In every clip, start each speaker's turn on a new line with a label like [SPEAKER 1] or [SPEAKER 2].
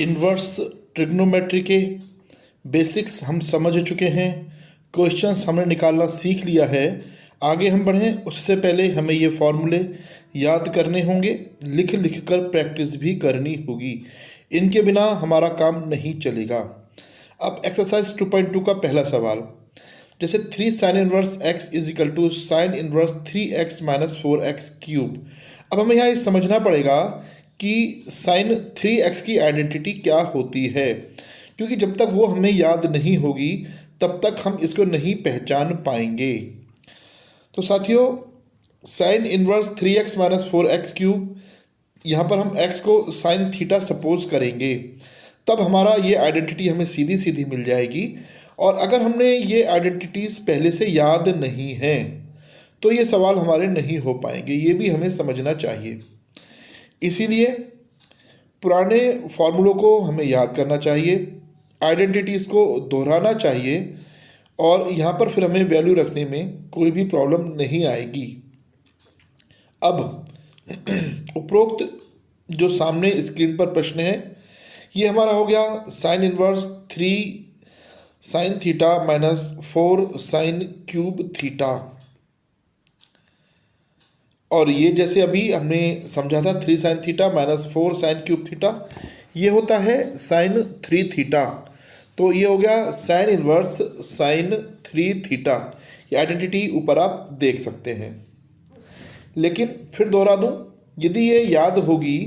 [SPEAKER 1] Inverse trigonometry के basics हम समझ चुके हैं। क्वेश्चंस हमने निकालना सीख लिया है। आगे हम बढ़ें उससे पहले हमें ये फॉर्मूले याद करने होंगे, लिख लिख कर प्रैक्टिस भी करनी होगी। इनके बिना हमारा काम नहीं चलेगा। अब एक्सरसाइज 2.2 का पहला सवाल, जैसे 3 sine inverse x is equal to sine inverse 3x minus 4x cube. अब हमें यहाँ ये समझना पड़ेगा कि साइन 3x की आइडेंटिटी क्या होती है, क्योंकि जब तक वो हमें याद नहीं होगी तब तक हम इसको नहीं पहचान पाएंगे। तो साथियों, sign inverse 3x minus 4x cube, यहाँ पर हम x को साइन थीटा सपोज करेंगे, तब हमारा ये आइडेंटिटी हमें सीधी सीधी मिल जाएगी। और अगर हमने ये आइडेंटिटीज़ पहले से याद नहीं हैं तो ये सवाल हमारे नहीं हो पाएंगे, ये भी हमें समझना चाहिए। इसीलिए पुराने फॉर्मूलों को हमें याद करना चाहिए, आइडेंटिटीज़ को दोहराना चाहिए, और यहाँ पर फिर हमें वैल्यू रखने में कोई भी प्रॉब्लम नहीं आएगी। अब उपरोक्त जो सामने स्क्रीन पर प्रश्न है, ये हमारा हो गया sine inverse 3 sine theta minus 4 sine cube theta. और ये जैसे अभी हमने समझा था 3 sine theta minus 4 sine cube theta, ये होता है साइन 3 थीटा। तो ये हो गया साइन इनवर्स साइन 3 थीटा। ये आइडेंटिटी ऊपर आप देख सकते हैं। लेकिन फिर दोहरा दूं, यदि ये याद होगी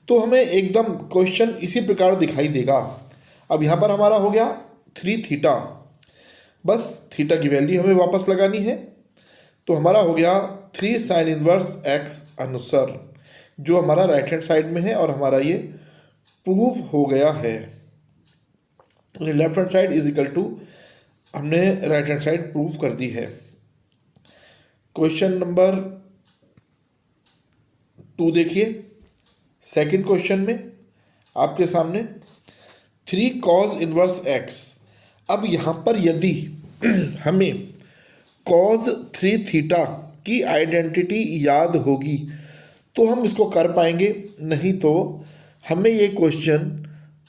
[SPEAKER 1] तो हमें एकदम क्वेश्चन इसी प्रकार दिखाई देगा। अब यहाँ पर हमारा हो गया 3 थीटा, बस थीटा की वैल्यू हमें वापस लगानी है। तो हमारा हो गया 3 साइन इनवर्स x अनुसार, जो हमारा राइट हैंड साइड में है, और हमारा ये प्रूव हो गया है। Left hand side is equal to, हमने राइट हैंड साइड प्रूव कर दी है। क्वेश्चन नंबर 2 देखिए। सेकंड क्वेश्चन में आपके सामने 3 कॉज इनवर्स x। अब यहाँ पर यदि हमें कॉज 3 थीटा की आइडेंटिटी याद होगी तो हम इसको कर पाएंगे, नहीं तो हमें ये क्वेश्चन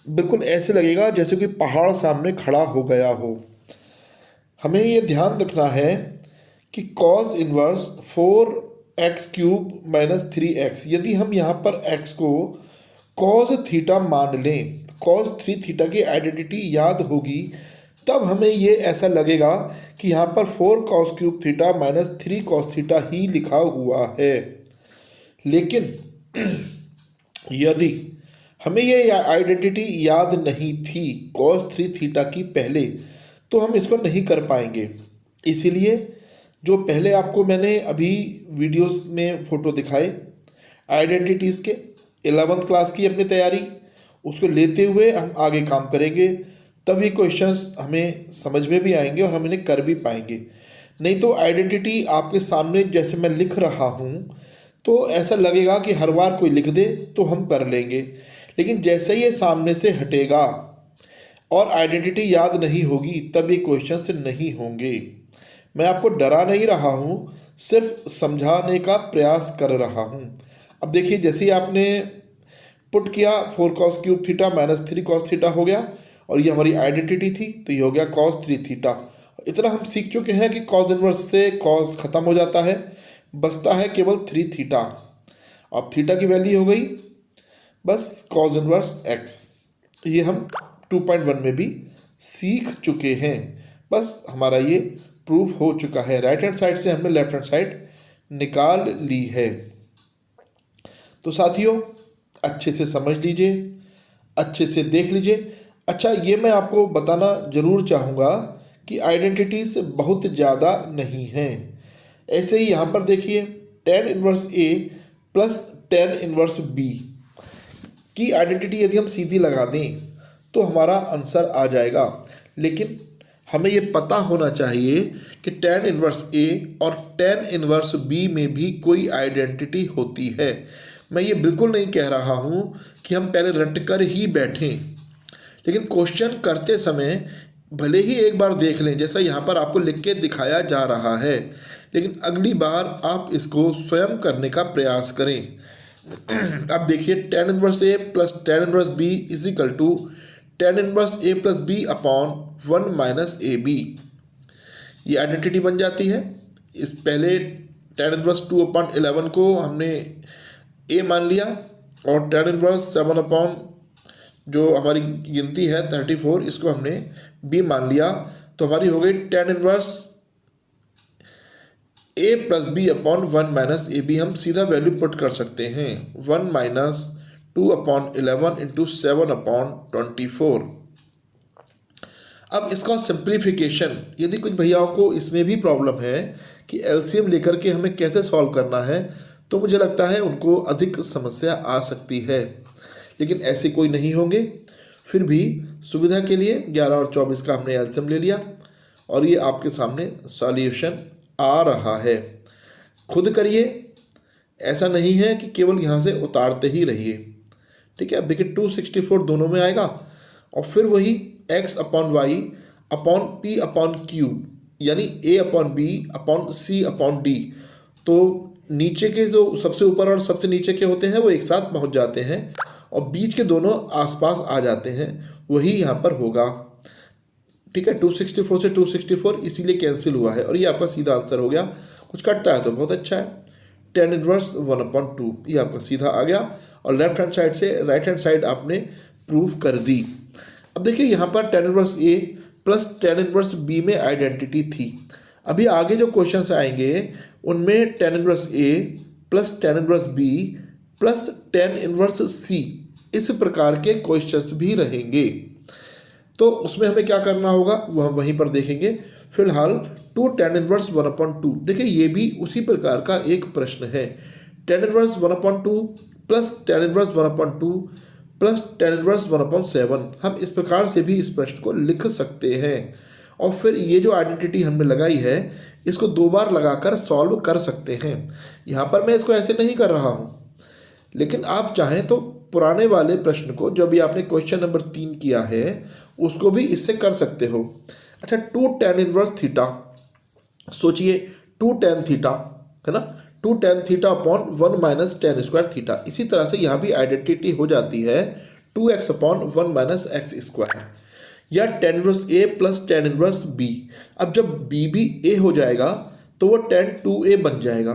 [SPEAKER 1] बिल्कुल ऐसे लगेगा जैसे कि पहाड़ सामने खड़ा हो गया हो। हमें ये ध्यान रखना है कि cause inverse 4x cube minus 3x, यदि हम यहाँ पर x को कॉज थीटा मान लें, कॉज 3 थीटा की आइडेंटिटी याद होगी, तब हमें ये ऐसा लगेगा कि यहाँ पर 4 cos cube theta minus 3 cos theta ही लिखा हुआ है। लेकिन यदि हमें ये आइडेंटिटी याद नहीं थी कॉस 3 थीटा की पहले, तो हम इसको नहीं कर पाएंगे। इसीलिए जो पहले आपको मैंने अभी वीडियोस में फ़ोटो दिखाए आइडेंटिटीज़ के, 11th क्लास की अपनी तैयारी, उसको लेते हुए हम आगे काम करेंगे, तभी क्वेश्चंस हमें समझ में भी आएंगे और हम इन्हें कर भी पाएंगे। नहीं तो आइडेंटिटी आपके सामने जैसे मैं लिख रहा हूँ तो ऐसा लगेगा कि हर बार कोई लिख दे तो हम कर लेंगे, लेकिन जैसे ही ये सामने से हटेगा और आइडेंटिटी याद नहीं होगी तब ये क्वेश्चंस नहीं होंगे। मैं आपको डरा नहीं रहा हूँ, सिर्फ समझाने का प्रयास कर रहा हूँ। अब देखिए, जैसे ही आपने पुट किया 4 cos cube theta minus 3 cos theta हो गया, और ये हमारी आइडेंटिटी थी, तो ये हो गया कॉस 3 थीटा। इतना हम सीख चुके हैं कि कॉस इनवर्स से कॉस खत्म हो जाता है, बचता है केवल 3 थीटा। अब थीटा की वैल्यू हो गई बस कॉस इनवर्स x। ये हम 2.1 में भी सीख चुके हैं, बस हमारा ये प्रूफ हो चुका है। राइट हैंड साइड से हमने लेफ्ट हैंड साइड निकाल ली है। तो साथियों, अच्छे से समझ लीजिए, अच्छे से देख लीजिए। अच्छा, ये मैं आपको बताना ज़रूर चाहूँगा कि आइडेंटिटीज़ बहुत ज़्यादा नहीं हैं। ऐसे ही यहाँ पर देखिए, tan inverse a plus tan inverse b की आइडेंटिटी यदि हम सीधी लगा दें तो हमारा आंसर आ जाएगा। लेकिन हमें ये पता होना चाहिए कि tan इनवर्स a और tan इनवर्स b में भी कोई आइडेंटिटी होती है। मैं ये बिल्कुल नहीं कह रहा हूँ कि हम पहले रट कर ही बैठें, लेकिन क्वेश्चन करते समय भले ही एक बार देख लें, जैसा यहाँ पर आपको लिख के दिखाया जा रहा है, लेकिन अगली बार आप इसको स्वयं करने का प्रयास करें। अब देखिए tan inverse A plus tan inverse B is equal to tan inverse A plus B upon 1 minus A B. ये आइडेंटिटी बन जाती है। इस पहले tan इनवर्स 2/11 को हमने ए मान लिया और tan इनवर्स 7 अपॉन जो हमारी गिनती है 34 इसको हमने बी मान लिया। तो हमारी हो गई tan inverse A plus B upon 1 minus A B. हम सीधा वैल्यू पुट कर सकते हैं 1 माइनस 2/11 इंटू 7/24। अब इसका सिंप्लीफिकेशन, यदि कुछ भैयाओं को इसमें भी प्रॉब्लम है कि एलसीएम लेकर के हमें कैसे सॉल्व करना है, तो मुझे लगता है उनको अधिक समस्या आ सकती है, लेकिन ऐसे कोई नहीं होंगे। फिर भी सुविधा के लिए 11 और 24 का हमने एलसीएम ले लिया और ये आपके सामने सॉल्यूशन आ रहा है। खुद करिए, ऐसा नहीं है कि केवल यहाँ से उतारते ही रहिए। ठीक है, अब देखिए 264 दोनों में आएगा और फिर वही x upon Y upon P upon Q यानी a upon B upon C upon D. तो नीचे के जो सबसे ऊपर और सबसे नीचे के होते हैं वो एक साथ पहुँच जाते हैं और बीच के दोनों आसपास आ जाते हैं, वही यहाँ पर होगा। ठीक है, 264 से 264 इसीलिए कैंसिल हुआ है और ये आपका सीधा आंसर हो गया। कुछ कटता है तो बहुत अच्छा है। tan इनवर्स 1/2 ये आपका सीधा आ गया और लेफ्ट हैंड साइड से राइट हैंड साइड आपने प्रूव कर दी। अब देखिए यहाँ पर tan inverse A plus tan inverse B में आइडेंटिटी थी। अभी आगे जो क्वेश्चन आएंगे उनमें tan inverse A plus tan inverse B plus tan inverse C इस प्रकार के क्वेश्चंस भी रहेंगे। तो उसमें हमें क्या करना होगा वो हम वहीं पर देखेंगे। फिलहाल 2 tan इनवर्स 1/2 देखिए ये भी उसी प्रकार का एक प्रश्न है। tan inverse 1/2 plus tan inverse 1/2 plus tan inverse 1/7 हम इस प्रकार से भी इस प्रश्न को लिख सकते हैं। और फिर ये जो आइडेंटिटी हमने लगाई है इसको 2 बार लगाकर सॉल्व कर सकते हैं। यहाँ पर मैं इसको ऐसे नहीं कर रहा हूँ, लेकिन आप चाहें तो पुराने वाले प्रश्न को जो भी आपने क्वेश्चन नंबर 3 किया है उसको भी इससे कर सकते हो। अच्छा, 2 tan इनवर्स थीटा, सोचिए 2 tan थीटा है ना, 2 tan theta upon 1 minus tan square theta. इसी तरह से यहाँ भी आइडेंटिटी हो जाती है 2x upon 1 minus x square या tan inverse a plus tan inverse b। अब जब b भी a हो जाएगा तो वो tan 2a बन जाएगा।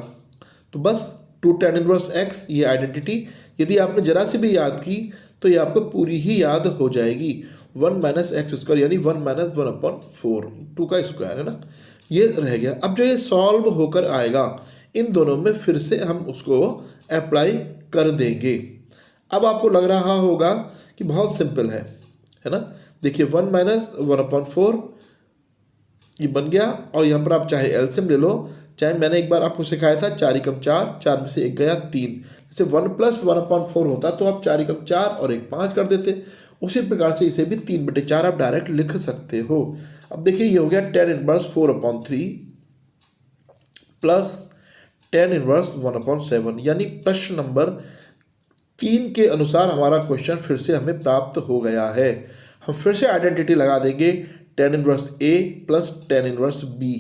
[SPEAKER 1] तो बस 2 tan इनवर्स x ये आइडेंटिटी यदि आपने जरा सी भी याद की तो ये आपको पूरी ही याद हो जाएगी। 1 माइनस एक्स स्क्वायर यानी 1 माइनस 1/4 2 का स्क्वायर है ना, ये रह गया। अब जो ये सॉल्व होकर आएगा इन दोनों में फिर से हम उसको अप्लाई कर देंगे। अब आपको लग रहा होगा कि बहुत सिंपल है ना। देखिए 1 माइनस 1/4 ये बन गया और यहाँ पर आप चाहे एलसीएम ले लो, चाहे मैंने एक बार आपको सिखाया था 4 एकम 4, 4 में से 1 गया 3। जैसे 1 प्लस 1/4 होता तो आप 4 एकम 4 और 1 5 कर देते। उसी प्रकार से इसे भी 3/4 आप डायरेक्ट लिख सकते हो। अब देखिए ये हो गया tan inverse 4/3 plus tan inverse 1/7 यानी प्रश्न नंबर 3 के अनुसार हमारा क्वेश्चन फिर से हमें प्राप्त हो गया है। हम फिर से आइडेंटिटी लगा देंगे tan inverse a plus tan inverse b।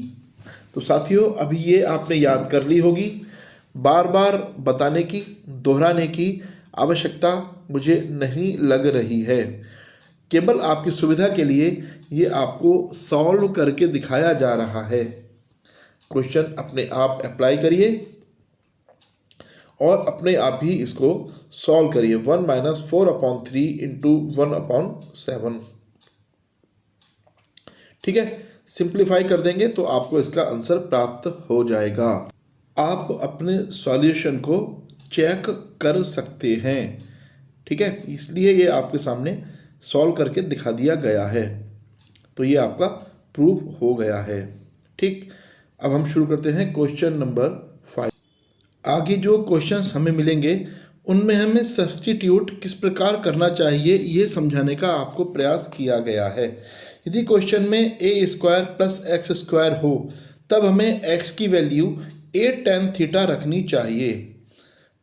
[SPEAKER 1] तो साथियों अभी ये आपने याद कर ली होगी। बार बार बताने की, दोहराने की आवश्यकता मुझे नहीं लग रही है। केवल आपकी सुविधा के लिए ये आपको सॉल्व करके दिखाया जा रहा है। क्वेश्चन अपने आप अप्लाई करिए और अपने आप ही इसको सॉल्व करिए। 1 माइनस 4/3 इंटू 1/7। ठीक है, सिंप्लीफाई कर देंगे तो आपको इसका आंसर प्राप्त हो जाएगा। आप अपने सॉल्यूशन को चेक कर सकते हैं। ठीक है, इसलिए ये आपके सामने सॉल्व करके दिखा दिया गया है। तो ये आपका प्रूफ हो गया है। ठीक, अब हम शुरू करते हैं क्वेश्चन नंबर 5। आगे जो क्वेश्चंस हमें मिलेंगे उनमें हमें सब्स्टिट्यूट किस प्रकार करना चाहिए ये समझाने का आपको प्रयास किया गया है। यदि क्वेश्चन में a square plus X square हो तब हमें x की वैल्यू a tan थीटा रखनी चाहिए।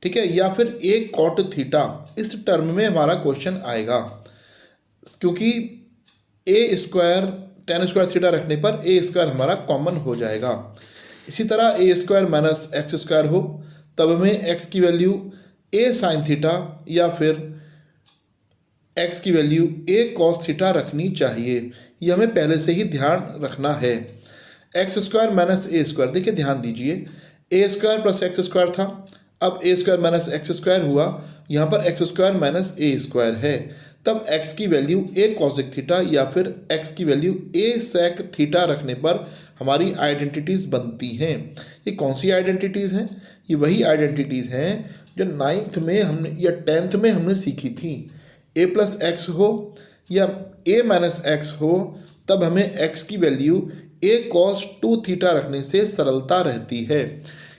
[SPEAKER 1] ठीक है, या फिर a cot थीटा इस टर्म में हमारा क्वेश्चन आएगा, क्योंकि a square tan square theta रखने पर a स्क्वायर हमारा कॉमन हो जाएगा। इसी तरह a square minus x square हो तब हमें x की वैल्यू ए साइन थीटा या फिर एक्स की वैल्यू ए कॉस थीटा रखनी चाहिए। ये हमें पहले से ही ध्यान रखना है। X square minus A square, देखिए ध्यान दीजिए, ए स्क्वायर प्लस एक्स स्क्वायर था, अब ए स्क्वायर माइनस एक्स स्क्वायर हुआ, यहाँ पर x square minus A square है, तब एक्स की वैल्यू ए कॉसेक थीटा या फिर एक्स की वैल्यू ए सेक थीटा रखने पर हमारी आइडेंटिटीज़ बनती हैं। ये कौन सी आइडेंटिटीज़ हैं? ये वही आइडेंटिटीज़ हैं जो 9th में हमने या 10th में हमने सीखी थी। ए प्लस एक्स हो या ए माइनस एक्स हो, तब हमें एक्स की वैल्यू ए कॉस 2 थीटा रखने से सरलता रहती है।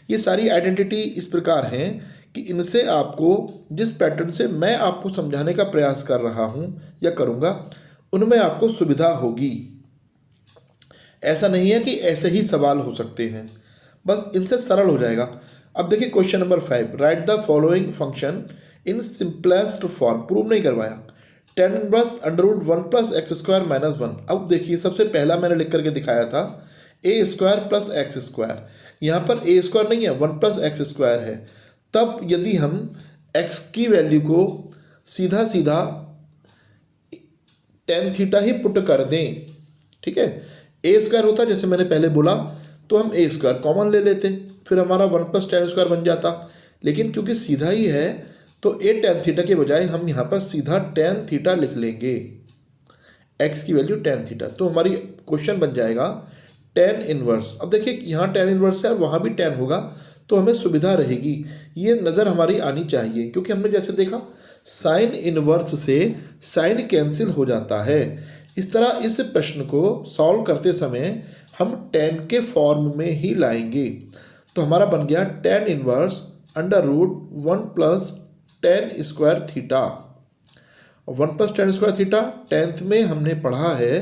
[SPEAKER 1] ये सारी आइडेंटिटी इस प्रकार हैं कि इनसे आपको, जिस पैटर्न से मैं आपको समझाने का प्रयास कर रहा हूँ या करूँगा, उनमें आपको सुविधा होगी। ऐसा नहीं है कि ऐसे ही सवाल हो सकते हैं, बस इनसे सरल हो जाएगा। अब देखिए question number 5, write the following function in simplest form. Prove नहीं करवाया। tan inverse under root 1 plus X square minus 1। अब देखिए सबसे पहला मैंने लिख करके दिखाया था ए स्क्वायर प्लस एक्स स्क्वायर, यहाँ पर ए स्क्वायर नहीं है, 1 प्लस एक्स स्क्वायर है। तब यदि हम एक्स की वैल्यू को सीधा सीधा tan थीटा ही पुट कर दें, ठीक है, ए स्क्वायर होता जैसे मैंने पहले बोला, तो हम ए स्क्वायर कॉमन ले लेते, फिर हमारा 1 प्लस tan स्क्वायर बन जाता। लेकिन क्योंकि सीधा ही है तो ए tan थीटा के बजाय हम यहाँ पर सीधा tan थीटा लिख लेंगे, x की वैल्यू tan थीटा, तो हमारी क्वेश्चन बन जाएगा tan इनवर्स। अब देखिए यहाँ tan इनवर्स है, वहाँ भी tan होगा, तो हमें सुविधा रहेगी। ये नज़र हमारी आनी चाहिए, क्योंकि हमने जैसे देखा साइन इनवर्स से साइन कैंसिल हो जाता है। इस तरह इस प्रश्न को सॉल्व करते समय हम tan के फॉर्म में ही लाएंगे। तो हमारा बन गया tan inverse under root 1 plus tan square theta. 1 plus tan square theta 10th में हमने पढ़ा है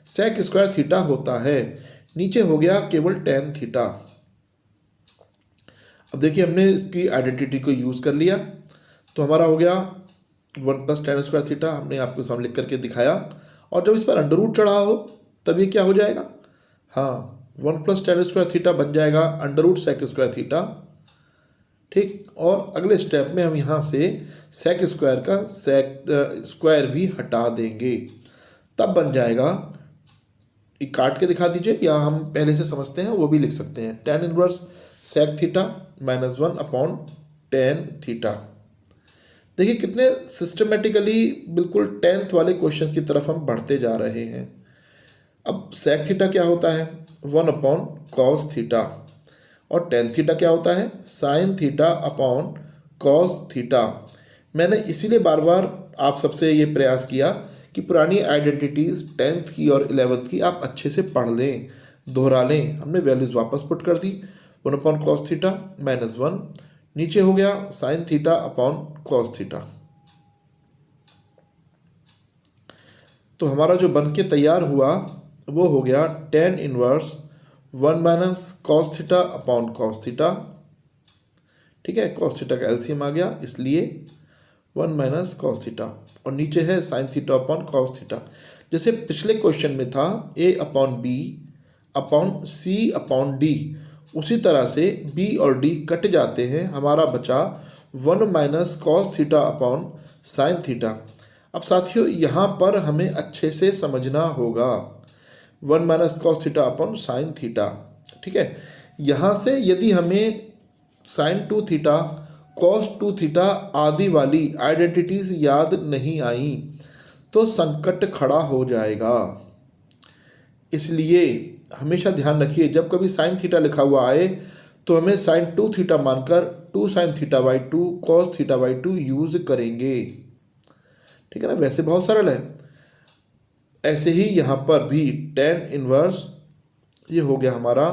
[SPEAKER 1] सेक स्क्वायर थीटा होता है, नीचे हो गया केवल tan थीटा। अब देखिए हमने इसकी आइडेंटिटी को यूज़ कर लिया, तो हमारा हो गया 1 प्लस tan स्क्वायर थीटा, हमने आपके सामने लिख करके दिखाया। और जब इस पर अंडर रूट चढ़ा हो तब ये क्या हो जाएगा, हाँ 1 प्लस tan स्क्वायर थीटा बन जाएगा under root sec square theta, ठीक। और अगले स्टेप में हम यहाँ से सेक स्क्वायर का सेक स्क्वायर भी हटा देंगे, तब बन जाएगा, काट के दिखा दीजिए या हम पहले से समझते हैं वो भी लिख सकते हैं, tan inverse sec theta minus 1 upon tan theta. देखिए कितने सिस्टमेटिकली बिल्कुल 10th वाले क्वेश्चन की तरफ हम बढ़ते जा रहे हैं। अब सेक थीटा क्या होता है, 1 अपॉन कॉस थीटा, और tan थीटा क्या होता है, sine theta upon cos theta. मैंने इसीलिए बार बार आप सबसे ये प्रयास किया कि पुरानी आइडेंटिटीज़ 10th की और 11th की आप अच्छे से पढ़ लें, दोहरा लें। हमने वैल्यूज़ वापस पुट कर दी, 1 अपॉन कॉस थीटा माइनस 1, नीचे हो गया sign theta upon cos theta. तो हमारा जो बन के तैयार हुआ वो हो गया tan inverse 1 minus cos theta upon cos theta, ठीक है, कॉस थीटा का एलसीएम आ गया, इसलिए 1 माइनस कॉस थीटा, और नीचे है sine theta upon cos theta. जैसे पिछले क्वेश्चन में था a upon B upon C upon D, उसी तरह से b और d कट जाते हैं, हमारा बचा 1 minus cos theta upon sine theta. अब साथियों यहाँ पर हमें अच्छे से समझना होगा, 1 minus cos theta upon sine theta, ठीक है। यहाँ से यदि हमें साइन 2 थीटा कॉस 2 थीटा आदि वाली आइडेंटिटीज़ याद नहीं आई तो संकट खड़ा हो जाएगा। इसलिए हमेशा ध्यान रखिए, जब कभी साइन थीटा लिखा हुआ आए तो हमें साइन 2 थीटा मानकर 2 sine theta by 2 cos theta by 2 use करेंगे, ठीक है ना। वैसे बहुत सरल है। ऐसे ही यहाँ पर भी tan इनवर्स ये हो गया हमारा,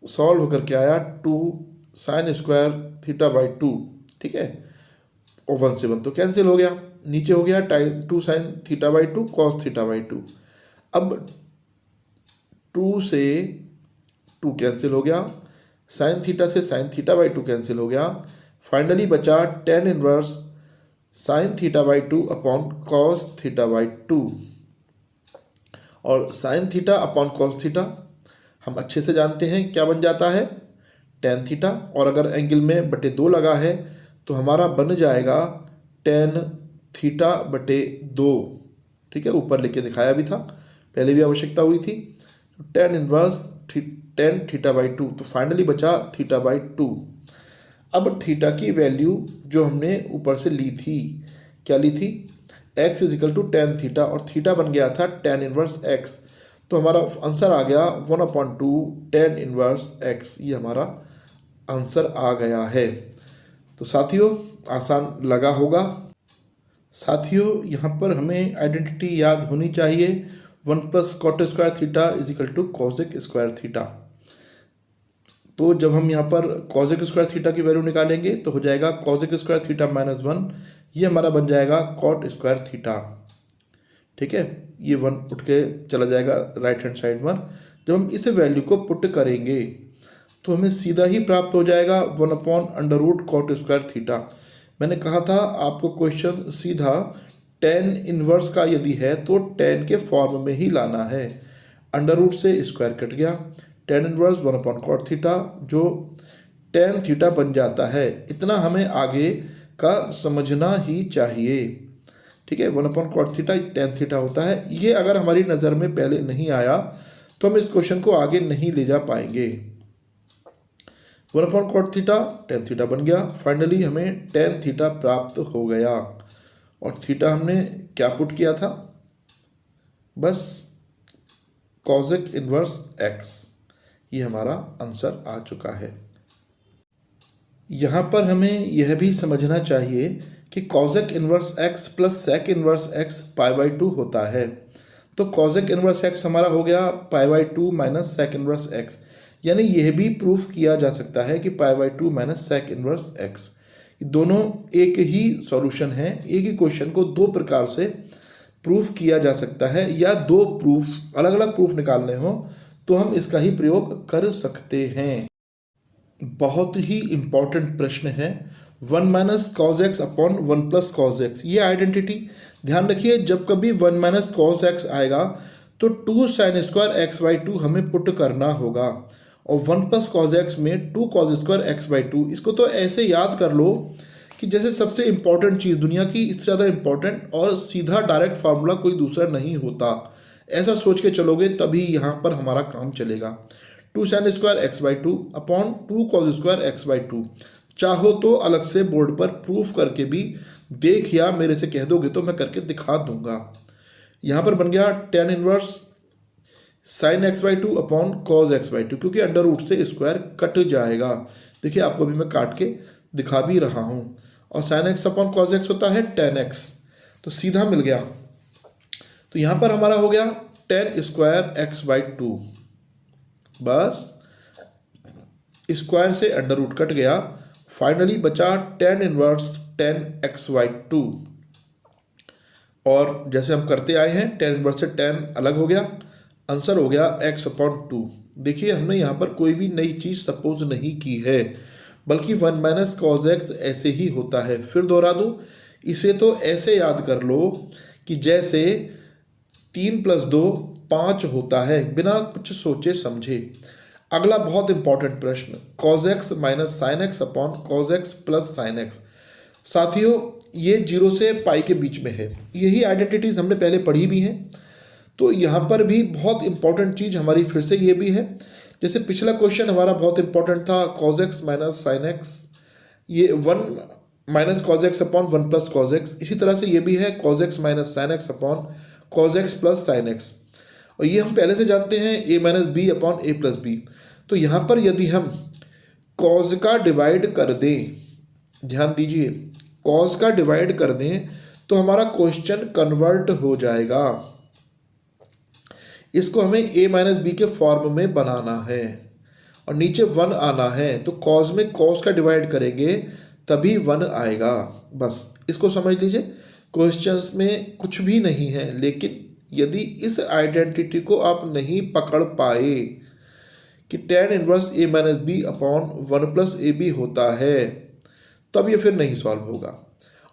[SPEAKER 1] सॉल्व होकर के आया 2 साइन स्क्वायर थीटा बाई 2, ठीक है, और 1 से 1 तो कैंसिल हो गया, नीचे हो गया 2 sine theta by 2 cos theta by 2। अब 2 से 2 कैंसिल हो गया, साइन थीटा से साइन थीटा बाई 2 कैंसिल हो गया, फाइनली बचा tan inverse sine theta by 2 upon cos theta by 2। और sign theta upon cos theta हम अच्छे से जानते हैं क्या बन जाता है, टेन थीटा, और अगर एंगल में बटे 2 लगा है तो हमारा बन जाएगा टेन थीटा बटे 2। ठीक है, ऊपर लिख के दिखाया भी था, पहले भी आवश्यकता हुई थी। Tan inverse tan theta by 2, तो फाइनली बचा थीटा बाई 2। अब थीटा की वैल्यू जो हमने ऊपर से ली थी, क्या ली थी, x is equal to tan theta, और थीटा बन गया था टेन इनवर्स x, तो हमारा आंसर आ गया 1/2 टेन इनवर्स x। ये हमारा आंसर आ गया है। तो साथियों आसान लगा होगा। साथियों यहाँ पर हमें आइडेंटिटी याद होनी चाहिए, 1 plus cot square theta is equal to cosec square theta. तो जब हम यहाँ पर कॉसेक स्क्वायर थीटा की वैल्यू निकालेंगे तो हो जाएगा कॉसेक स्क्वायर थीटा -1, ये हमारा बन जाएगा कॉट स्क्वायर थीटा। ठीक है, ये 1 उठ के चला जाएगा राइट हैंड साइड में। जब हम इस वैल्यू को पुट करेंगे तो हमें सीधा ही प्राप्त हो जाएगा 1/√, कॉट स्क्वायर थीटा। मैंने कहा था आपको क्वेश्चन सीधा टेन इनवर्स का यदि है तो टेन के फॉर्म में ही लाना है। अंडर रूट से स्क्वायर कट गया, टेन इनवर्स 1/cot थीटा, जो टेन थीटा बन जाता है। इतना हमें आगे का समझना ही चाहिए। ठीक है, 1/cot थीटा टेन थीटा होता है। ये अगर हमारी नज़र में पहले नहीं आया तो हम इस क्वेश्चन को आगे नहीं ले जा पाएंगे। 1/cot थीटा टेन थीटा बन गया, फाइनली हमें टेन थीटा प्राप्त हो गया। और थीटा हमने क्या पुट किया था, बस कॉसेक इनवर्स x, ये हमारा आंसर आ चुका है। यहाँ पर हमें यह भी समझना चाहिए कि cosec inverse x plus sec inverse x π/2 होता है। तो कॉसेक इनवर्स x हमारा हो गया π/2 माइनस सेक इनवर्स x, यानी यह भी प्रूफ किया जा सकता है कि π/2 माइनस सेक इनवर्स x, दोनों एक ही सॉल्यूशन है। एक ही क्वेश्चन को दो प्रकार से प्रूफ किया जा सकता है, या दो प्रूफ अलग अलग प्रूफ निकालने हो तो हम इसका ही प्रयोग कर सकते हैं। बहुत ही इंपॉर्टेंट प्रश्न है, 1 minus cos X upon 1 plus cos x. ये आइडेंटिटी ध्यान रखिए, जब कभी 1 माइनस कॉज एक्स आएगा तो 2 साइन स्क्वायर x/2 हमें पुट करना होगा, और 1 प्लस कॉज एक्स में 2 कॉज स्क्वायर x/2। इसको तो ऐसे याद कर लो कि जैसे सबसे इंपॉर्टेंट चीज़ दुनिया की, इससे ज़्यादा इंपॉर्टेंट और सीधा डायरेक्ट फार्मूला कोई दूसरा नहीं होता। ऐसा सोच के चलोगे तभी यहाँ पर हमारा काम चलेगा। 2 sine square x/2 upon 2 cause square x/2। चाहो तो अलग से बोर्ड पर प्रूफ करके भी देख, या मेरे से कह दोगे तो मैं करके दिखा दूंगा। यहाँ पर बन गया tan inverse sine x/2 upon cos x/2, क्योंकि अंडर रूट से स्क्वायर कट जाएगा। देखिए आपको भी मैं काट के दिखा भी रहा हूँ। और sine x upon cos x होता है टेन x, तो सीधा मिल गया। तो यहाँ पर हमारा हो गया टेन स्क्वायर x/2, बस स्क्वायर से अंडर रूट कट गया, फाइनली बचा टेन इनवर्स टेन x/2। और जैसे हम करते आए हैं, टेन इनवर्स से टेन अलग हो गया, आंसर हो गया x/2। देखिए हमने यहाँ पर कोई भी नई चीज़ सपोज नहीं की है, बल्कि 1 माइनस कॉज एक्स ऐसे ही होता है। फिर दोहरा दूँ, इसे तो ऐसे याद कर लो कि जैसे 3 + 2 5 होता है, बिना कुछ सोचे समझे। अगला बहुत इंपॉर्टेंट प्रश्न, cos x minus sine x upon cos x plus sine x. साथियों ये 0 से पाई के बीच में है। यही आइडेंटिटीज हमने पहले पढ़ी भी हैं, तो यहाँ पर भी बहुत इंपॉर्टेंट चीज़ हमारी फिर से ये भी है। जैसे पिछला क्वेश्चन हमारा बहुत इंपॉर्टेंट था, cos x minus sine X, ये 1 minus cos X upon 1 plus cos X. इसी तरह से ये भी है cos x minus sine x upon cos x plus sine X, और ये हम पहले से जानते हैं a minus B upon a plus B. तो यहाँ पर यदि हम कॉज का डिवाइड कर दें, ध्यान दीजिए, कॉज का डिवाइड कर दें तो हमारा क्वेश्चन कन्वर्ट हो जाएगा। इसको हमें a माइनस बी के फॉर्म में बनाना है और नीचे 1 आना है, तो कॉज में कॉज का डिवाइड करेंगे तभी 1 आएगा। बस इसको समझ लीजिए, क्वेश्चंस में कुछ भी नहीं है, लेकिन यदि इस आइडेंटिटी को आप नहीं पकड़ पाए कि tan inverse a minus B upon 1 plus A B होता है, तब ये फिर नहीं सॉल्व होगा।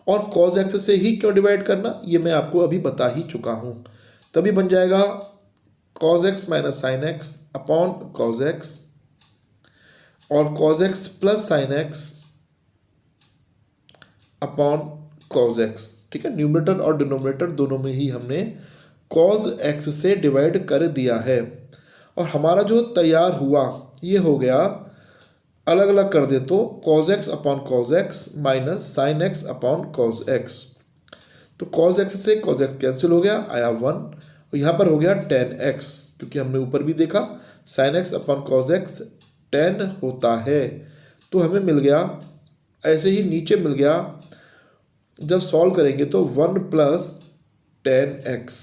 [SPEAKER 1] और कॉज एक्स से ही क्यों डिवाइड करना, ये मैं आपको अभी बता ही चुका हूँ। तभी बन जाएगा cos x minus sine x upon cos x, और cos x plus sine x upon cos x. ठीक है, न्यूमरेटर और डिनोमिनेटर दोनों में ही हमने कॉज एक्स से डिवाइड कर दिया है। और हमारा जो तैयार हुआ ये हो गया, अलग अलग कर दे तो cause X upon cos x minus sine x upon cos x. तो कॉज एक्स से कॉज एक्स कैंसिल हो गया, आया 1, और यहाँ पर हो गया tan x, क्योंकि हमने ऊपर भी देखा sine x upon cos x 10 होता है। तो हमें मिल गया, ऐसे ही नीचे मिल गया, जब सॉल्व करेंगे तो 1 प्लस tan x।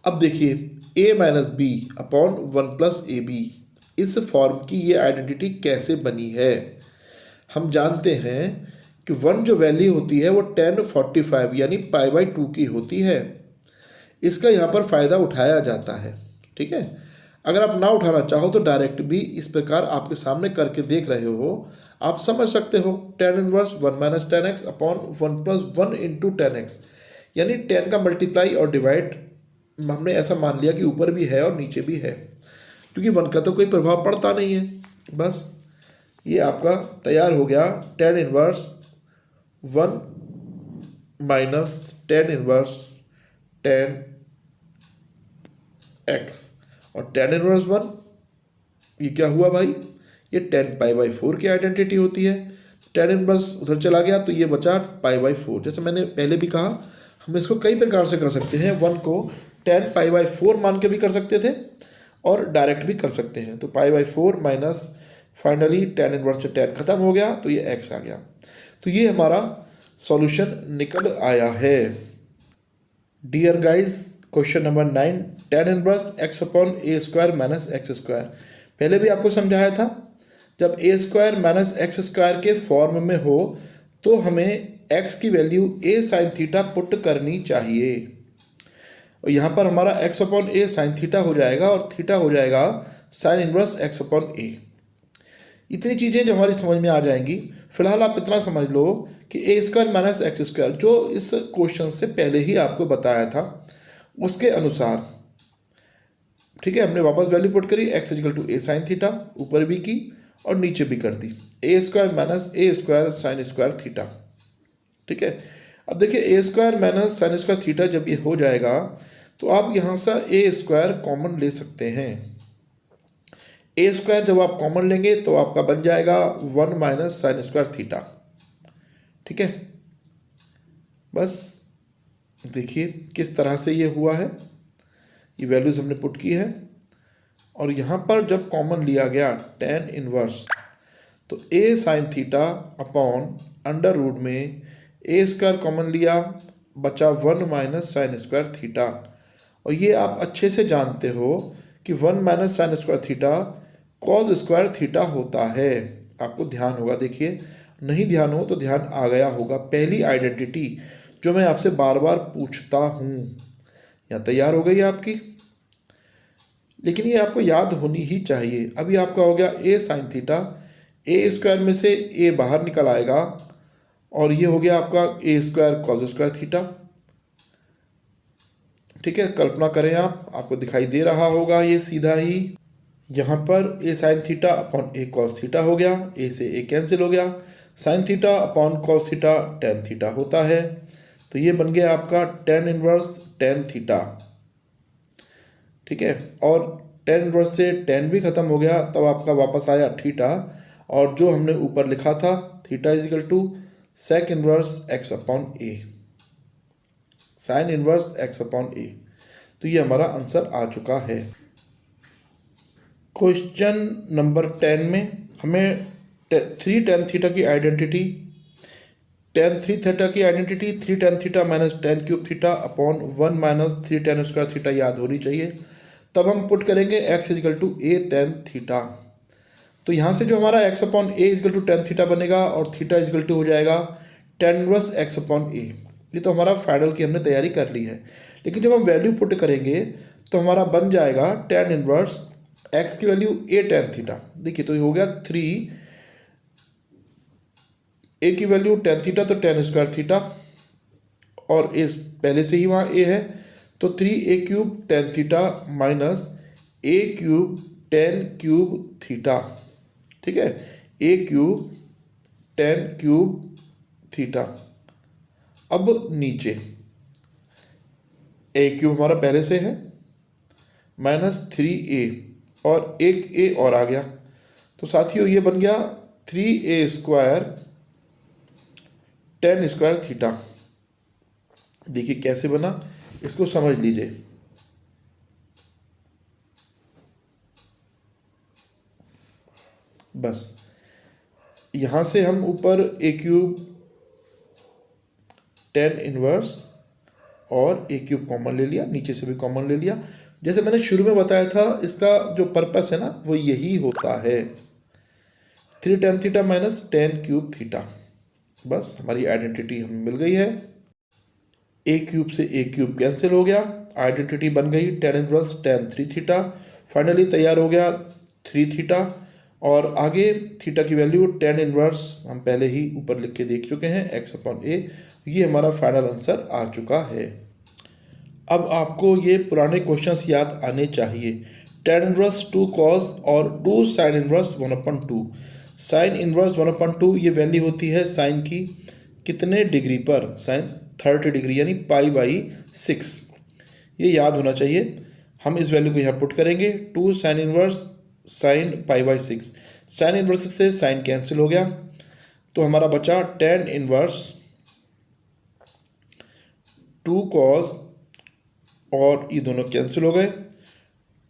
[SPEAKER 1] अब देखिए a minus B upon 1 plus A B, इस फॉर्म की ये आइडेंटिटी कैसे बनी है। हम जानते हैं कि 1 जो वैल्यू होती है वो tan 45 यानी π/2 की होती है। इसका यहाँ पर फ़ायदा उठाया जाता है। ठीक है, अगर आप ना उठाना चाहो तो डायरेक्ट भी इस प्रकार आपके सामने करके देख रहे हो, आप समझ सकते हो। tan inverse 1 minus tan x upon 1 plus 1 into tan x, यानी tan का मल्टीप्लाई और डिवाइड हमने ऐसा मान लिया कि ऊपर भी है और नीचे भी है, क्योंकि 1 का तो कोई प्रभाव पड़ता नहीं है। बस ये आपका तैयार हो गया tan inverse 1 minus tan inverse tan x, और tan इनवर्स 1 ये क्या हुआ भाई, ये tan π/4 की आइडेंटिटी होती है। tan इनवर्स उधर चला गया तो ये बचा π/4। जैसे मैंने पहले भी कहा, हम इसको कई प्रकार से कर सकते हैं। 1 को tan π/4 मान के भी कर सकते थे और डायरेक्ट भी कर सकते हैं। तो π/4 माइनस फाइनली tan इनवर्स से tan खत्म हो गया तो ये x आ गया। तो ये हमारा सॉल्यूशन निकल आया है। Dear guys, question number 9, tan inverse x upon A square minus x square. पहले भी आपको समझाया था, जब A square minus x square के फॉर्म में हो तो हमें x की value a sine theta put करनी चाहिए। और यहाँ पर हमारा x upon A sine theta हो जाएगा और थीटा हो जाएगा sine inverse x upon A. इतनी चीज़ें जो हमारी समझ में आ जाएंगी। फिलहाल आप इतना समझ लो कि ए स्क्वायर माइनस एक्स स्क्वायर जो इस क्वेश्चन से पहले ही आपको बताया था उसके अनुसार, ठीक है, हमने वापस वैल्यू पुट करी, x equal to A sine theta, ऊपर भी की और नीचे भी कर दी, A square minus A square sine square theta. ठीक है, अब देखिए A square minus sine square theta जब ये हो जाएगा तो आप यहाँ से ए स्क्वायर कॉमन ले सकते हैं। ए स्क्वायर जब आप कॉमन लेंगे तो आपका बन जाएगा 1 माइनस साइन स्क्वायर थीटा। ठीक है, बस देखिए किस तरह से ये हुआ है, ये वैल्यूज हमने पुट की है। और यहाँ पर जब कॉमन लिया गया tan इनवर्स, तो A sine theta upon under root में ए स्क्वायर कॉमन लिया, बचा 1 माइनस साइन स्क्वायर थीटा। और ये आप अच्छे से जानते हो कि 1 minus sine square theta cos square theta होता है। आपको ध्यान होगा, देखिए नहीं ध्यान हो तो ध्यान आ गया होगा। पहली आइडेंटिटी जो मैं आपसे बार बार पूछता हूँ यहाँ तैयार हो गई आपकी, लेकिन ये आपको याद होनी ही चाहिए। अभी आपका हो गया ए साइन थीटा, ए स्क्वायर में से ए बाहर निकल आएगा और ये हो गया आपका ए स्क्वायर कॉस स्क्वायर थीटा। ठीक है, कल्पना करें आप, आपको दिखाई दे रहा होगा ये सीधा ही। यहाँ पर ए साइन थीटा अपॉन ए कॉस थीटा हो गया, ए से ए कैंसिल हो गया, sign theta upon cos theta tan theta होता है। तो ये बन गया आपका टेन इनवर्स टेन थीटा। ठीक है, और टेन इनवर्स से टेन भी खत्म हो गया, तब आपका वापस आया थीटा, और जो हमने ऊपर लिखा था theta is equal to sec inverse x upon A, sine inverse x upon A. तो ये हमारा आंसर आ चुका है। क्वेश्चन नंबर 10 में हमें 3 tan थीटा की आइडेंटिटी, tan 3 थीटा की identity 3 tan theta minus tan cube theta upon 1 minus 3 tan square theta याद होनी चाहिए। तब हम पुट करेंगे x is equal to A tan theta. तो यहाँ से जो हमारा x upon A is equal to tan theta बनेगा और थीटा इजिकल टू हो जाएगा tan inverse x upon A. ये तो हमारा फाइनल की हमने तैयारी कर ली है, लेकिन जब हम वैल्यू पुट करेंगे तो हमारा बन जाएगा tan इनवर्स x की वैल्यू a tan थीटा। देखिए तो ये हो गया 3, a की वैल्यू tan थीटा तो tan स्क्वायर थीटा, और a पहले से ही वहाँ a है तो 3a cube tan theta minus a cube ten cube theta, ठीक है, ए क्यूब टेन क्यूब थीटा। अब नीचे ए क्यूब हमारा पहले से है -3a और एक ए और आ गया, तो साथियों ये बन गया 3a² टेन स्क्वायर थीटा। देखिए कैसे बना, इसको समझ लीजिए। बस यहां से हम ऊपर ए क्यूब टेन इनवर्स और ए क्यूब कॉमन ले लिया, नीचे से भी कॉमन ले लिया। जैसे मैंने शुरू में बताया था, इसका जो पर्पस है ना वो यही होता है, 3 tan theta minus ten cube theta. बस हमारी आइडेंटिटी हमें मिल गई है। ए क्यूब से ए क्यूब कैंसिल हो गया, आइडेंटिटी बन गई tan inverse tan 3 theta. Finally तैयार हो गया 3 थीटा, और आगे थीटा की वैल्यू टेन इनवर्स हम पहले ही ऊपर लिख के देख चुके हैं, x/a। ये हमारा फाइनल आंसर आ चुका है। अब आपको ये पुराने क्वेश्चंस याद आने चाहिए। टेन इनवर्स 2 cos और 2 साइन इनवर्स 1/2। साइन इनवर्स 1/2 ये वैल्यू होती है साइन की कितने डिग्री पर, साइन 30 डिग्री यानी π/6। ये याद होना चाहिए। हम इस वैल्यू को यहाँ पुट करेंगे, 2 sine inverse sine π/6। Sine inverse से साइन कैंसिल हो गया, तो हमारा बचा टेन इनवर्स 2 cos और ये दोनों कैंसिल हो गए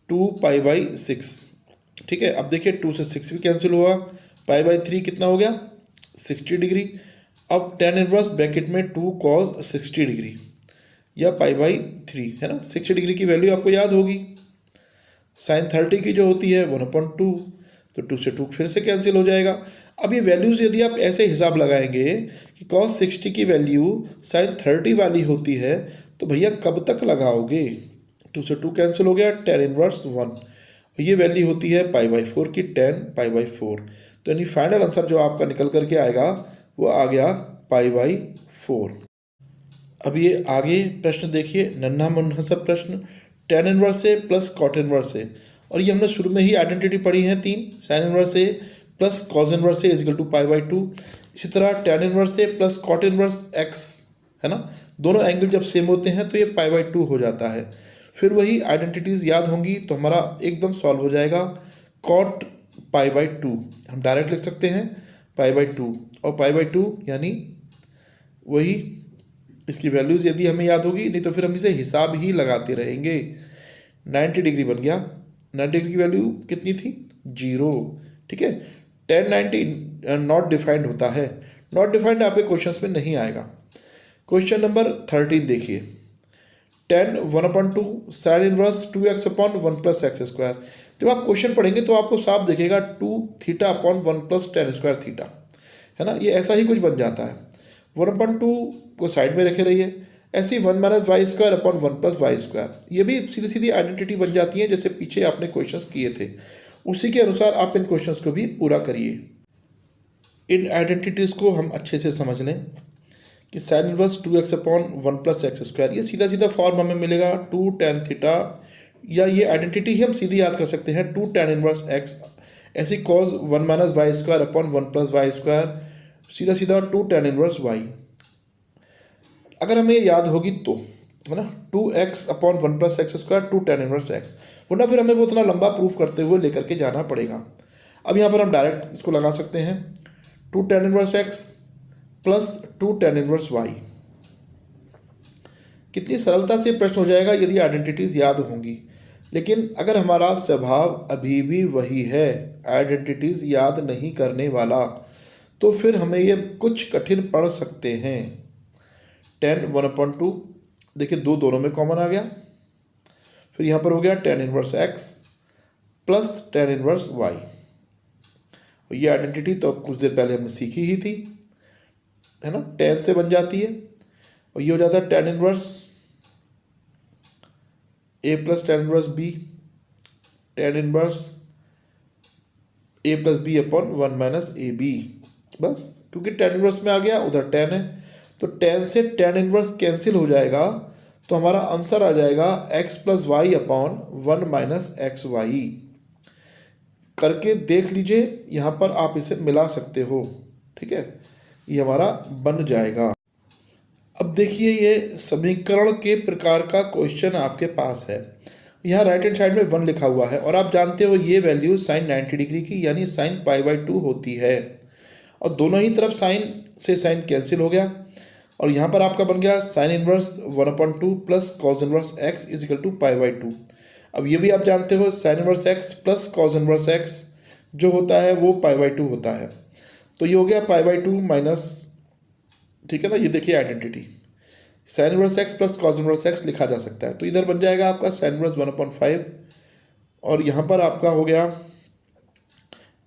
[SPEAKER 1] 2 π/6। ठीक है, अब देखिए 2 से 6 भी कैंसिल हुआ, π/3 कितना हो गया 60 डिग्री। अब टेन इनवर्स ब्रैकेट में 2 cos 60 डिग्री या π/3 है ना। 60 डिग्री की वैल्यू आपको याद होगी, साइन 30 की जो होती है 1/2, तो 2 से 2 फिर से कैंसिल हो जाएगा। अब ये वैल्यूज़ यदि आप ऐसे हिसाब लगाएंगे कि cos 60 की वैल्यू साइन 30 वाली होती है, तो भैया कब तक लगाओगे। 2 से 2 कैंसिल हो गया, टेन इनवर्स 1, ये वैल्यू होती है π/4 की, 10 π/4। तो यानी फाइनल आंसर जो आपका निकल करके आएगा वो आ गया π/4। अब ये आगे प्रश्न देखिए, नन्हा मुन्हा सा प्रश्न, टेन इनवर्स से प्लस कॉट इनवर्स से, और ये हमने शुरू में ही आइडेंटिटी पढ़ी है 3, साइन इनवर्स से प्लस कॉस इनवर्स से इज इक्वल टू π/2। इसी तरह टेन इनवर्स से प्लस कॉट इनवर्स x है ना, दोनों एंगल जब सेम होते हैं तो ये π/2 हो जाता है। फिर वही आइडेंटिटीज याद होंगी तो हमारा एकदम सॉल्व हो जाएगा। कॉट π/2 हम डायरेक्ट लिख सकते हैं π/2, और π/2 यानी वही इसकी वैल्यूज़ यदि हमें याद होगी, नहीं तो फिर हम इसे हिसाब ही लगाते रहेंगे। 90 डिग्री बन गया, 90 डिग्री की वैल्यू कितनी थी 0। ठीक है, 1090 नॉट डिफाइंड होता है, नॉट डिफाइंड आपके क्वेश्चंस में नहीं आएगा। क्वेश्चन नंबर 13 देखिए, 10 1/2 साइन इनवर्स 2x/1 + x²। जब आप क्वेश्चन पढ़ेंगे तो आपको साफ दिखेगा 2 θ/1 + tan² थीटा, है ना, ये ऐसा ही कुछ बन जाता है। 1/2 को साइड में रखे रहिए, ऐसी 1 - y² / 1 + y², ये भी सीधी सीधी आइडेंटिटी बन जाती है जैसे पीछे आपने क्वेश्चंस किए थे, उसी के अनुसार आप इन क्वेश्चंस को भी पूरा करिए। इन आइडेंटिटीज़ को हम अच्छे से समझ लें कि साइन इनवर्स 2x/1 + x², ये सीधा सीधा फॉर्म हमें मिलेगा 2 tan थीटा, या ये आइडेंटिटी ही हम सीधी याद कर सकते हैं 2 tan इनवर्स x, ऐसी cos 1 - y² / 1 + y², सीधा सीधा 2 tan इनवर्स y। अगर हमें ये याद होगी तो है ना, 2x/1 + x², 2 tan inverse x, वरना फिर हमें वो उतना लंबा प्रूफ करते हुए लेकर के जाना पड़ेगा। अब यहाँ पर हम डायरेक्ट इसको लगा सकते हैं 2 tan inverse x + 2 tan inverse y। कितनी सरलता से प्रश्न हो जाएगा यदि आइडेंटिटीज याद होंगी। लेकिन अगर हमारा स्वभाव अभी भी वही है, आइडेंटिटीज याद नहीं करने वाला, तो फिर हमें ये कुछ कठिन पड़ सकते हैं। 10 1/2 देखिए, दोनों में कॉमन आ गया, फिर यहाँ पर हो गया tan inverse x + tan inverse y। और ये आइडेंटिटी तो कुछ देर पहले हमने सीखी ही थी, है ना, tan से बन जाती है, और ये हो जाता है tan inverse a + tan inverse b, tan inverse a + b/1 - ab। बस क्योंकि tan इनवर्स में आ गया, उधर tan है, तो tan से tan इनवर्स कैंसिल हो जाएगा, तो हमारा आंसर आ जाएगा x + y/1 - xy। करके देख लीजिए, यहाँ पर आप इसे मिला सकते हो। ठीक है, ये हमारा बन जाएगा। अब देखिए ये समीकरण के प्रकार का क्वेश्चन आपके पास है। यहाँ राइट हैंड साइड में 1 लिखा हुआ है और आप जानते हो ये वैल्यू साइन 90 डिग्री की यानी साइन π/2 होती है, और दोनों ही तरफ साइन से साइन कैंसिल हो गया, और यहाँ पर आपका बन गया sine inverse 1/2 plus cos inverse x is equal to π/2। अब ये भी आप जानते हो sine inverse x plus cos inverse x जो होता है वो π/2 होता है, तो ये हो गया π/2 माइनस, ठीक है ना, ये देखिए identity sign inverse x plus cos inverse x लिखा जा सकता है। तो इधर बन जाएगा आपका साइन इनवर्स 1/5 और यहाँ पर आपका हो गया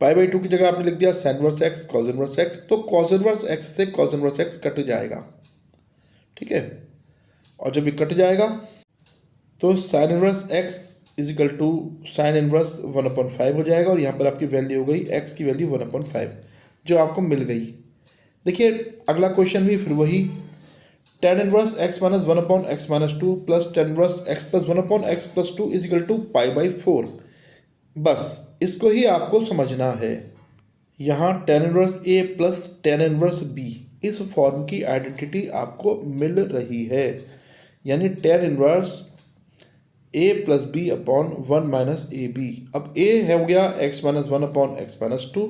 [SPEAKER 1] π/2 की जगह आपने लिख दिया sine inverse x cos inverse x, तो कॉस इनवर्स x से कॉस इनवर्स x कट जाएगा। ठीक है, और जब ये कट जाएगा तो sine inverse x is equal to sine inverse 1/5 हो जाएगा, और यहाँ पर आपकी वैल्यू हो गई x की वैल्यू 1/5 जो आपको मिल गई। देखिए अगला क्वेश्चन भी फिर वही tan inverse x minus 1/x-2 plus tan inverse x plus 1/x+2 is equal to π/4। बस इसको ही आपको समझना है। यहाँ tan inverse a plus tan inverse b इस फॉर्म की आइडेंटिटी आपको मिल रही है, यानी tan inverse a plus b upon 1 minus A B. अब a है हो गया x माइनस 1/x-2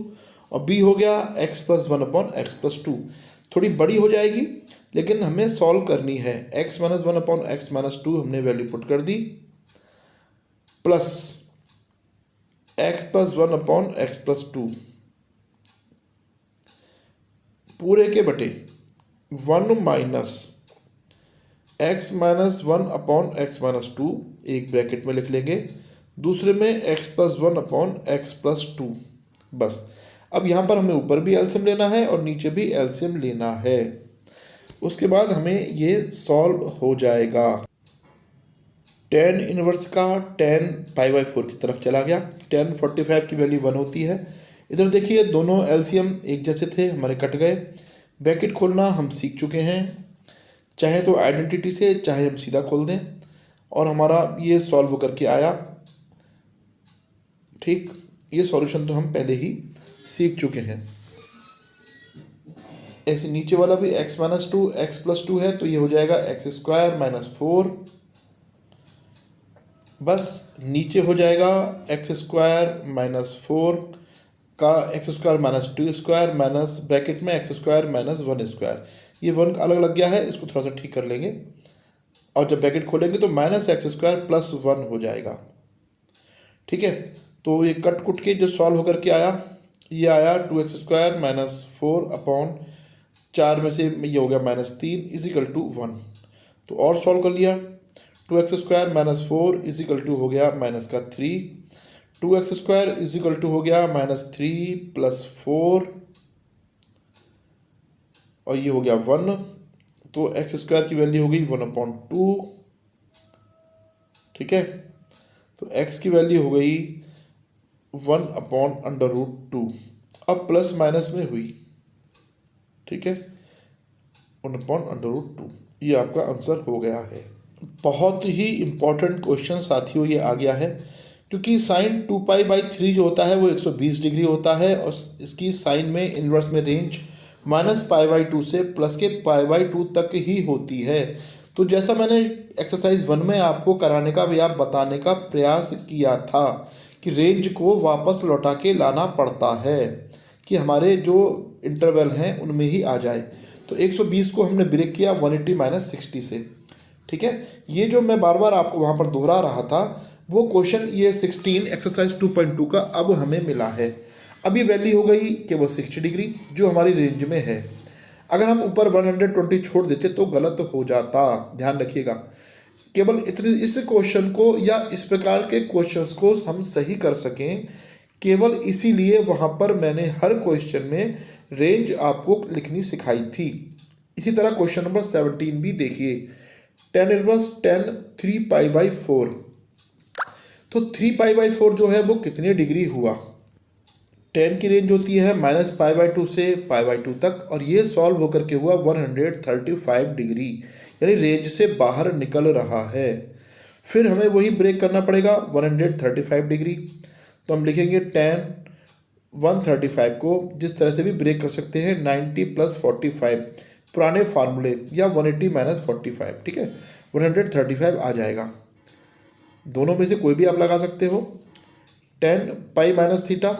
[SPEAKER 1] और b हो गया x प्लस 1/x+2। थोड़ी बड़ी हो जाएगी लेकिन हमें सॉल्व करनी है। x माइनस 1/x-2 हमने वैल्यू पुट कर दी, प्लस x प्लस 1/x+2 पूरे के बटे 1 माइनस x माइनस 1/x-2 एक ब्रैकेट में लिख लेंगे, दूसरे में x प्लस 1/x+2। बस अब यहाँ पर हमें ऊपर भी एलसीएम लेना है और नीचे भी एलसीएम लेना है। उसके बाद हमें ये सॉल्व हो जाएगा। tan इनवर्स का tan π/4 की तरफ चला गया, tan 45 की वैल्यू 1 होती है। इधर देखिए दोनों एलसीएम एक जैसे थे, हमारे कट गए। ब्रैकेट खोलना हम सीख चुके हैं, चाहे तो आइडेंटिटी से चाहे हम सीधा खोल दें, और हमारा ये सॉल्व होकर के आया। ठीक, ये सॉल्यूशन तो हम पहले ही सीख चुके हैं। ऐसे नीचे वाला भी x माइनस 2 x+2 है, तो ये हो जाएगा x² माइनस 4। बस नीचे हो जाएगा x² माइनस 4 का x² माइनस 2² माइनस ब्रैकेट में x² माइनस 1²। ये 1 अलग लग गया है, इसको थोड़ा सा ठीक कर लेंगे, और जब ब्रैकेट खोलेंगे तो माइनस x² प्लस 1 हो जाएगा। ठीक है, तो ये कट कुट के जो सॉल्व होकर के आया, ये आया 2x² माइनस 4 अपॉन 4 में से ये हो गया माइनस 3 इज इक्वल टू 1। तो और सॉल्व कर लिया, 2x² minus 4 is equal to हो गया माइनस का 3, 2x² इज इक्वल टू हो गया माइनस 3 प्लस 4 और ये हो गया 1, तो x² की वैल्यू हो गई 1/2। ठीक है, तो x की वैल्यू हो गई 1/√2। अब प्लस माइनस में हुई, ठीक है, 1/√2। ये आपका आंसर हो गया है। बहुत ही इंपॉर्टेंट क्वेश्चन साथियों ये आ गया है, क्योंकि साइन 2π/3 जो होता है वो 120 डिग्री होता है, और इसकी साइन में इन्वर्स में रेंज -π/2 से प्लस के π/2 तक ही होती है। तो जैसा मैंने एक्सरसाइज 1 में आपको कराने का या बताने का प्रयास किया था कि रेंज को वापस लौटा के लाना पड़ता है कि हमारे जो इंटरवल हैं उनमें ही आ जाए। तो 120 को हमने ब्रेक किया 180 - 60 से। ठीक है, ये जो मैं बार बार आपको वहाँ पर दोहरा रहा था वो क्वेश्चन ये 16 एक्सरसाइज 2.2 का अब हमें मिला है। अभी वैल्यू हो गई केवल 60 डिग्री जो हमारी रेंज में है। अगर हम ऊपर 120 छोड़ देते तो गलत हो जाता, ध्यान रखिएगा। केवल इस क्वेश्चन को या इस प्रकार के क्वेश्चंस को हम सही कर सकें, केवल इसीलिए वहाँ पर मैंने हर क्वेश्चन में रेंज आपको लिखनी सिखाई थी। इसी तरह क्वेश्चन नंबर 17 भी देखिए, tan इनवर्स tan 3π/4। तो 3π/4 जो है वो कितने डिग्री हुआ? tan की रेंज होती है -π/2 से π/2 तक, और ये सॉल्व होकर के हुआ 135 डिग्री, यानी रेंज से बाहर निकल रहा है। फिर हमें वही ब्रेक करना पड़ेगा 135 डिग्री। तो तो हम लिखेंगे tan 135 को जिस तरह से भी ब्रेक कर सकते हैं 90 + 45 पुराने फार्मूले, या 180 - 45, ठीक है, 135 आ जाएगा। दोनों में से कोई भी आप लगा सकते हो। tan pi minus theta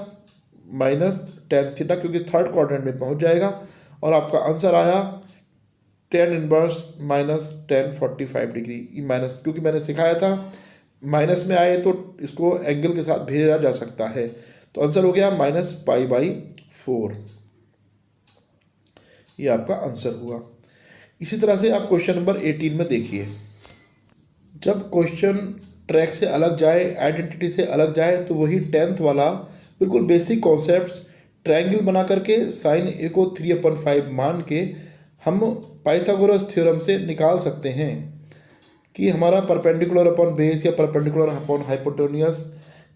[SPEAKER 1] minus tan theta, क्योंकि थर्ड क्वाड्रेंट में पहुंच जाएगा, और आपका आंसर आया tan inverse minus tan 45 degree minus, क्योंकि मैंने सिखाया था माइनस में आए तो इसको एंगल के साथ भेजा जा सकता है। तो आंसर हो गया -π/4। ये आपका आंसर हुआ। इसी तरह से आप क्वेश्चन नंबर 18 में देखिए। जब क्वेश्चन ट्रैक से अलग जाए, आइडेंटिटी से अलग जाए, तो वही 10th वाला बिल्कुल बेसिक कॉन्सेप्ट्स ट्रायंगल बना करके साइन ए को 3/5 मान के हम पाइथागोरस थ्योरम से निकाल सकते हैं कि हमारा परपेंडिकुलर अपॉन बेस या परपेंडिकुलर अपॉन हाइपोटेन्यूस,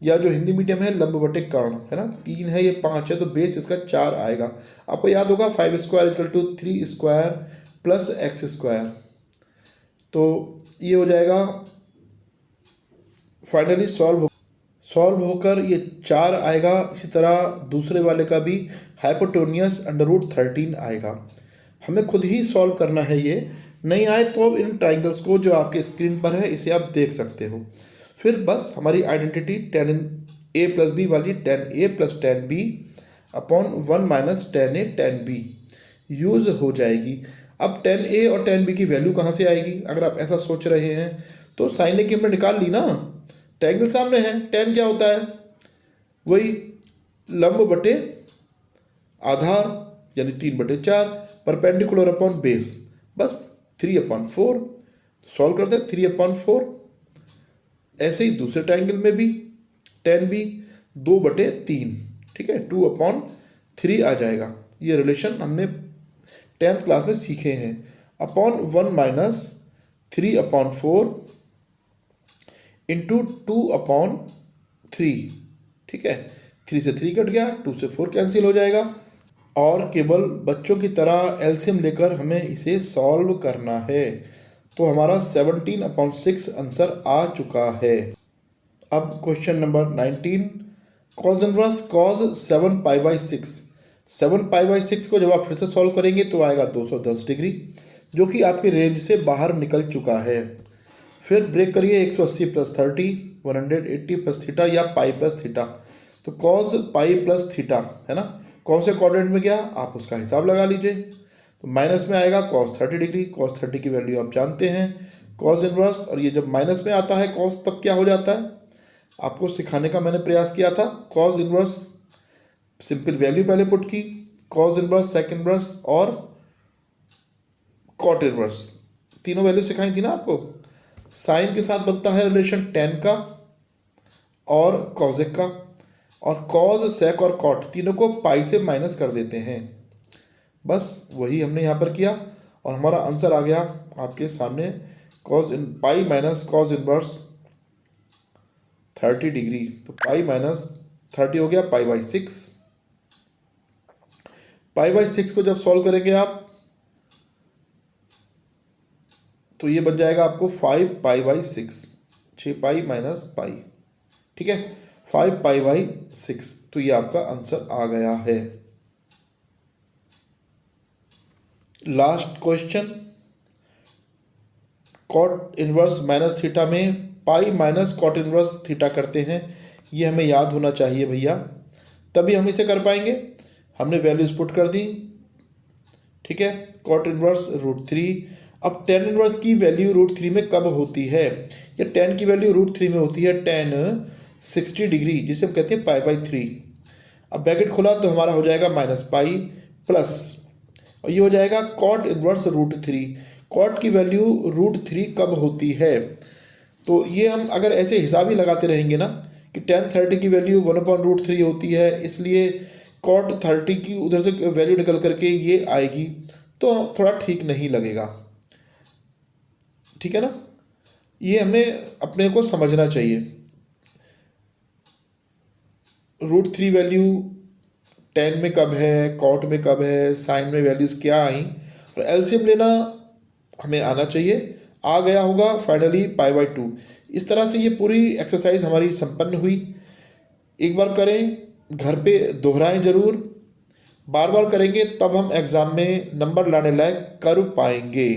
[SPEAKER 1] या जो हिंदी मीडियम है लंब बटे कर्ण, है ना, 3 है, ये 5 है, तो बेस इसका 4 आएगा। आपको याद होगा 5² = 3² + x²। तो ये हो जाएगा फाइनली सॉल्व होकर ये 4 आएगा। इसी तरह दूसरे वाले का भी हाइपोटेन्यूस √13 आएगा। हमें खुद ही सॉल्व करना है, ये नहीं आए तो अब इन ट्राइंगल्स को जो आपके स्क्रीन पर है इसे आप देख सकते हो। फिर बस हमारी आइडेंटिटी tan a + b वाली tan a + tan b upon 1 - tan a tan b use हो जाएगी। अब tan a और tan b की वैल्यू कहाँ से आएगी? अगर आप ऐसा सोच रहे हैं तो साइन a की हमने निकाल ली ना, ट्रायंगल सामने है। tan क्या होता है? वही लंब बटे आधार, यानी 3/4 परपेंडिकुलर अपॉन बेस, बस 3/4 सॉल्व करते हैं। 3/4 ऐसे ही दूसरे ट्रायंगल में भी tan b 2/3, ठीक है, 2/3 आ जाएगा। ये रिलेशन हमने 10th क्लास में सीखे हैं। अपॉन 1 - 3/4 इंटू 2/3, ठीक है, 3 से 3 कट गया, 2 से 4 कैंसिल हो जाएगा, और केवल बच्चों की तरह एलसीएम लेकर हमें इसे सॉल्व करना है। तो हमारा 17/6 आंसर आ चुका है। अब question number 19, cos inverse cos 7π/6। 7π/6 को जब आप फिर से सॉल्व करेंगे तो आएगा 210 डिग्री, जो कि आपके रेंज से बाहर निकल चुका है। फिर ब्रेक करिए 180 + 30 180 + थीटा या पाई + थीटा। तो cos पाई + थीटा है ना, कौन से क्वाड्रेंट में गया आप उसका हिसाब लगा लीजिए। तो माइनस में आएगा cos 30 डिग्री। cos 30 की वैल्यू आप जानते हैं, cos इनवर्स, और ये जब माइनस में आता है cos तब क्या हो जाता है, आपको सिखाने का मैंने प्रयास किया था। cos इनवर्स सिंपल वैल्यू पहले पुट की, cos इनवर्स, sec इनवर्स और cot इनवर्स, तीनों वैल्यू सिखाई थी ना आपको। साइन के साथ बनता है रिलेशन tan का और cosec का, और cos, sec और cot तीनों को पाई से माइनस कर देते हैं। बस वही हमने यहाँ पर किया और हमारा आंसर आ गया आपके सामने, pi minus cos inverse 30 degree. तो पाई माइनस 30 हो गया π/6। π/6 को जब सॉल्व करेंगे आप तो ये बन जाएगा आपको 5π/6, 6π - पाई, ठीक है, 5π/6। तो ये आपका आंसर आ गया है। Last question, cot inverse minus theta में pi minus cot inverse theta करते हैं। ये हमें याद होना चाहिए भैया, तभी हम इसे कर पाएंगे। हमने वैल्यूज पुट कर दी, ठीक है, cot इनवर्स √3। अब tan इनवर्स की वैल्यू √3 में कब होती है? या tan की वैल्यू √3 में होती है tan 60 डिग्री, जिसे हम कहते हैं π/3। अब ब्रैकेट खोला तो हमारा हो जाएगा -पाई प्लस, और ये हो जाएगा cot इनवर्स √3। cot की वैल्यू √3 कब होती है? तो ये हम अगर ऐसे हिसाब ही लगाते रहेंगे ना कि tan 30 की वैल्यू 1/√3 होती है, इसलिए cot 30 की उधर से वैल्यू निकल करके ये आएगी, तो थोड़ा ठीक नहीं लगेगा, ठीक है ना। ये हमें अपने को समझना चाहिए। √3 वैल्यू tan में कब है, cot में कब है, साइन में वैल्यूज़ क्या आई, और एलसीएम लेना हमें आना चाहिए। आ गया होगा फाइनली π/2। इस तरह से ये पूरी एक्सरसाइज हमारी संपन्न हुई। एक बार करें, घर पे दोहराएं ज़रूर, बार बार करेंगे तब हम एग्ज़ाम में नंबर लाने लायक कर पाएंगे।